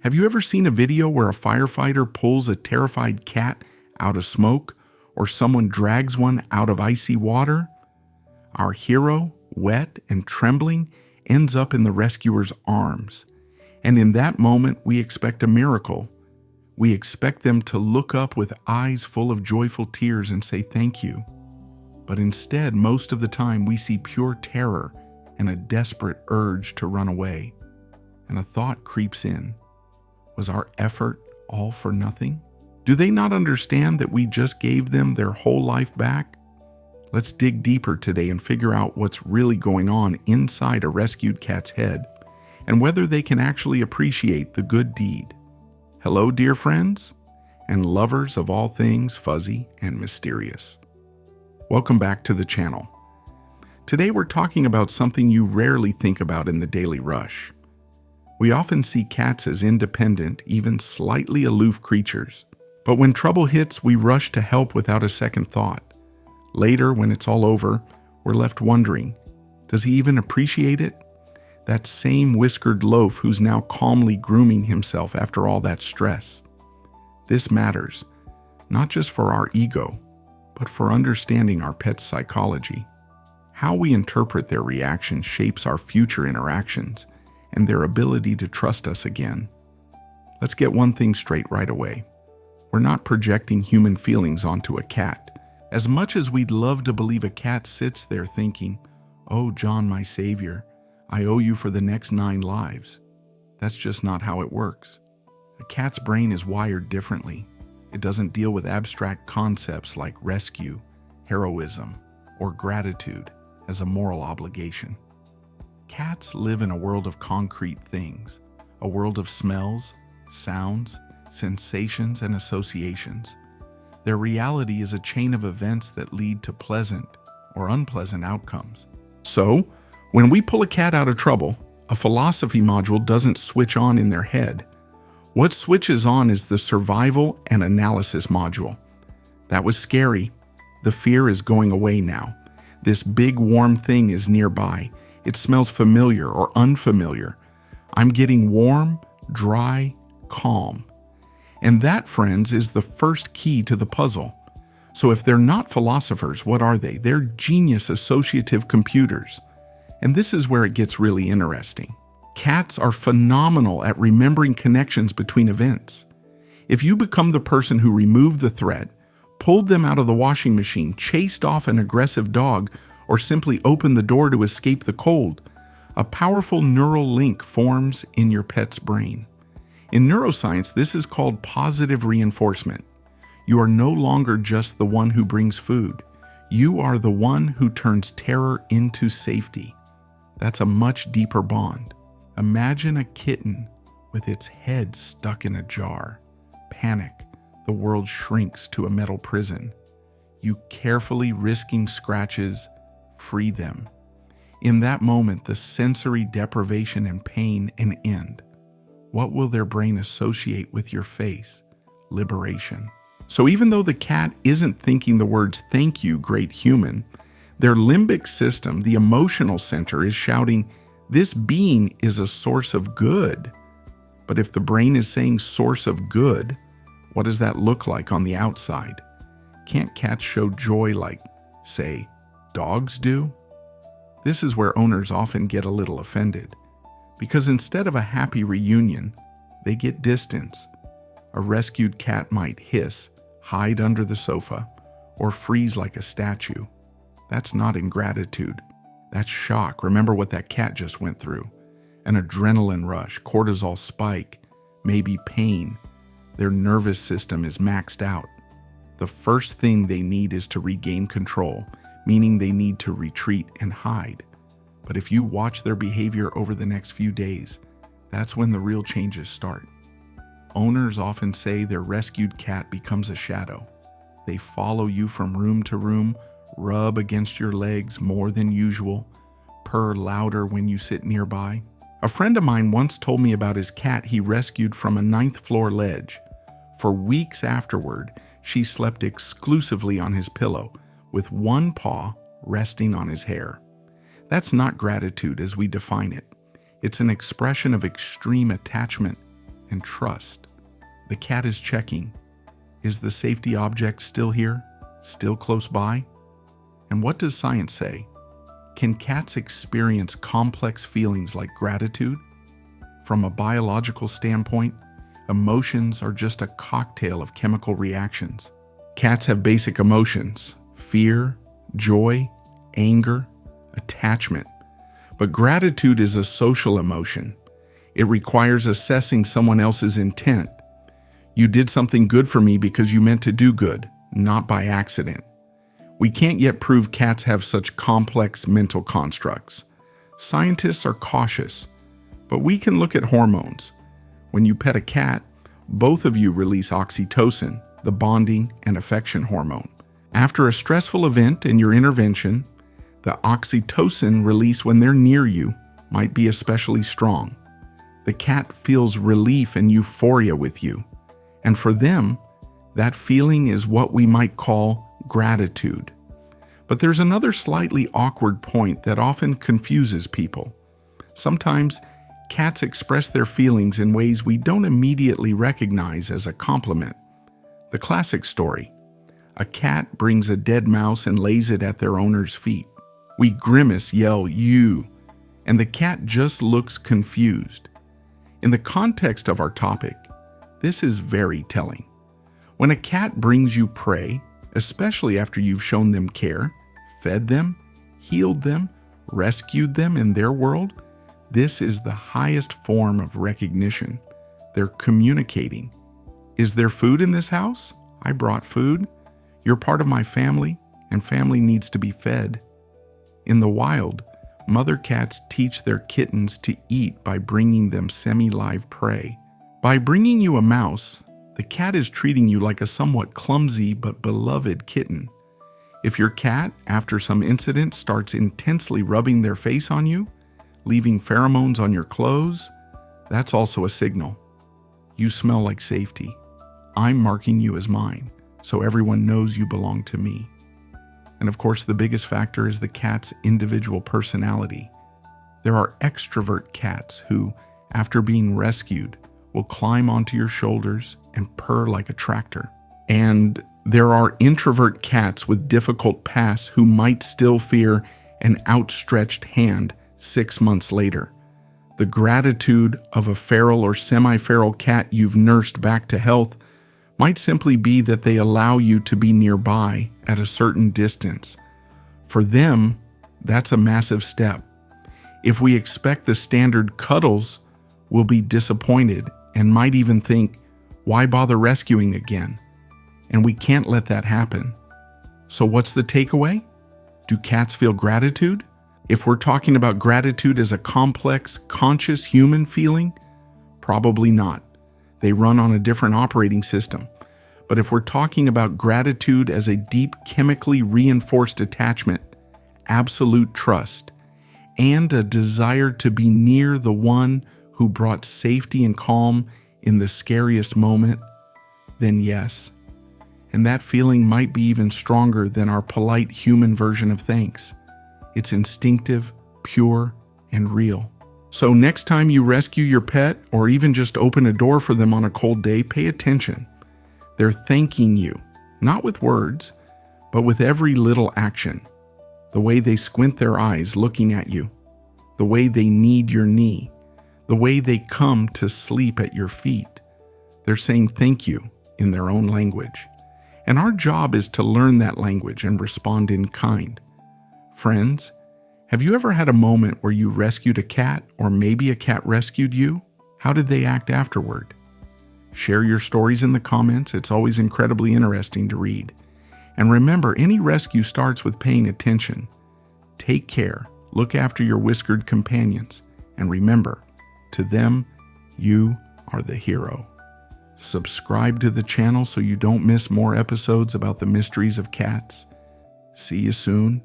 Have you ever seen a video where a firefighter pulls a terrified cat out of smoke, or someone drags one out of icy water? Our hero, wet and trembling, ends up in the rescuer's arms. And in that moment, we expect a miracle. We expect them to look up with eyes full of joyful tears and say thank you. But instead, most of the time, we see pure terror and a desperate urge to run away. And a thought creeps in. Was our effort all for nothing? Do they not understand that we just gave them their whole life back? Let's dig deeper today and figure out what's really going on inside a rescued cat's head and whether they can actually appreciate the good deed. Hello, dear friends, and lovers of all things fuzzy and mysterious. Welcome back to the channel. Today we're talking about something you rarely think about in the daily rush. We often see cats as independent, even slightly aloof creatures. But when trouble hits, we rush to help without a second thought. Later, when it's all over, we're left wondering, does he even appreciate it? That same whiskered loaf who's now calmly grooming himself after all that stress. This matters, not just for our ego, but for understanding our pet's psychology. How we interpret their reactions shapes our future interactions and their ability to trust us again. Let's get one thing straight right away. We're not projecting human feelings onto a cat. As much as we'd love to believe a cat sits there thinking, "Oh, John, my savior, I owe you for the next 9 lives." That's just not how it works. A cat's brain is wired differently. It doesn't deal with abstract concepts like rescue, heroism, or gratitude as a moral obligation. Cats live in a world of concrete things, a world of smells, sounds, sensations, and associations. Their reality is a chain of events that lead to pleasant or unpleasant outcomes. So, when we pull a cat out of trouble, a philosophy module doesn't switch on in their head. What switches on is the survival and analysis module. That was scary. The fear is going away now. This big warm thing is nearby. It smells familiar or unfamiliar. I'm getting warm, dry, calm. And that, friends, is the first key to the puzzle. So if they're not philosophers, what are they? They're genius associative computers. And this is where it gets really interesting. Cats are phenomenal at remembering connections between events. If you become the person who removed the threat, pulled them out of the washing machine, chased off an aggressive dog, or simply opened the door to escape the cold, a powerful neural link forms in your pet's brain. In neuroscience, this is called positive reinforcement. You are no longer just the one who brings food. You are the one who turns terror into safety. That's a much deeper bond. Imagine a kitten with its head stuck in a jar. Panic. The world shrinks to a metal prison. You carefully risking scratches, free them. In that moment, the sensory deprivation and pain end. What will their brain associate with your face? Liberation. So even though the cat isn't thinking the words "thank you, great human," their limbic system, the emotional center, is shouting, "This being is a source of good." But if the brain is saying source of good, what does that look like on the outside? Can't cats show joy like, say, dogs do? This is where owners often get a little offended. Because instead of a happy reunion, they get distance. A rescued cat might hiss, hide under the sofa, or freeze like a statue. That's not ingratitude. That's shock. Remember what that cat just went through. An adrenaline rush, cortisol spike, maybe pain. Their nervous system is maxed out. The first thing they need is to regain control, meaning they need to retreat and hide. But if you watch their behavior over the next few days, that's when the real changes start. Owners often say their rescued cat becomes a shadow. They follow you from room to room, rub against your legs more than usual, purr louder when you sit nearby. A friend of mine once told me about his cat he rescued from a 9th floor ledge. For weeks afterward, she slept exclusively on his pillow, with one paw resting on his hair. That's not gratitude as we define it. It's an expression of extreme attachment and trust. The cat is checking. Is the safety object still here? Still close by? And what does science say? Can cats experience complex feelings like gratitude? From a biological standpoint, emotions are just a cocktail of chemical reactions. Cats have basic emotions: fear, joy, anger, attachment. But gratitude is a social emotion. It requires assessing someone else's intent. You did something good for me because you meant to do good, not by accident. We can't yet prove cats have such complex mental constructs. Scientists are cautious, but we can look at hormones. When you pet a cat, both of you release oxytocin, the bonding and affection hormone. After a stressful event and your intervention, the oxytocin release when they're near you might be especially strong. The cat feels relief and euphoria with you, and for them, that feeling is what we might call gratitude. But there's another slightly awkward point that often confuses people. Sometimes cats express their feelings in ways we don't immediately recognize as a compliment. The classic story: a cat brings a dead mouse and lays it at their owner's feet. We grimace, yell, "You," and the cat just looks confused. In the context of our topic, this is very telling. When a cat brings you prey, especially after you've shown them care, fed them, healed them, rescued them in their world, this is the highest form of recognition. They're communicating. Is there food in this house? I brought food. You're part of my family, and family needs to be fed. In the wild, mother cats teach their kittens to eat by bringing them semi-live prey. By bringing you a mouse, the cat is treating you like a somewhat clumsy but beloved kitten. If your cat, after some incident, starts intensely rubbing their face on you, leaving pheromones on your clothes, that's also a signal. You smell like safety. I'm marking you as mine, so everyone knows you belong to me. And of course, the biggest factor is the cat's individual personality. There are extrovert cats who, after being rescued, will climb onto your shoulders and purr like a tractor. And there are introvert cats with difficult pasts who might still fear an outstretched hand 6 months later. The gratitude of a feral or semi-feral cat you've nursed back to health might simply be that they allow you to be nearby at a certain distance. For them, that's a massive step. If we expect the standard cuddles, we'll be disappointed and might even think, why bother rescuing again? And we can't let that happen. So what's the takeaway? Do cats feel gratitude? If we're talking about gratitude as a complex, conscious human feeling, probably not. They run on a different operating system. But if we're talking about gratitude as a deep, chemically reinforced attachment, absolute trust, and a desire to be near the one who brought safety and calm in the scariest moment, then yes. And that feeling might be even stronger than our polite human version of thanks. It's instinctive, pure, and real. So next time you rescue your pet or even just open a door for them on a cold day, pay attention. They're thanking you, not with words, but with every little action. The way they squint their eyes looking at you, the way they knead your knee, the way they come to sleep at your feet. They're saying thank you in their own language. And our job is to learn that language and respond in kind. Friends, have you ever had a moment where you rescued a cat or maybe a cat rescued you? How did they act afterward? Share your stories in the comments. It's always incredibly interesting to read. And remember, any rescue starts with paying attention. Take care, look after your whiskered companions, and remember, to them, you are the hero. Subscribe to the channel so you don't miss more episodes about the mysteries of cats. See you soon.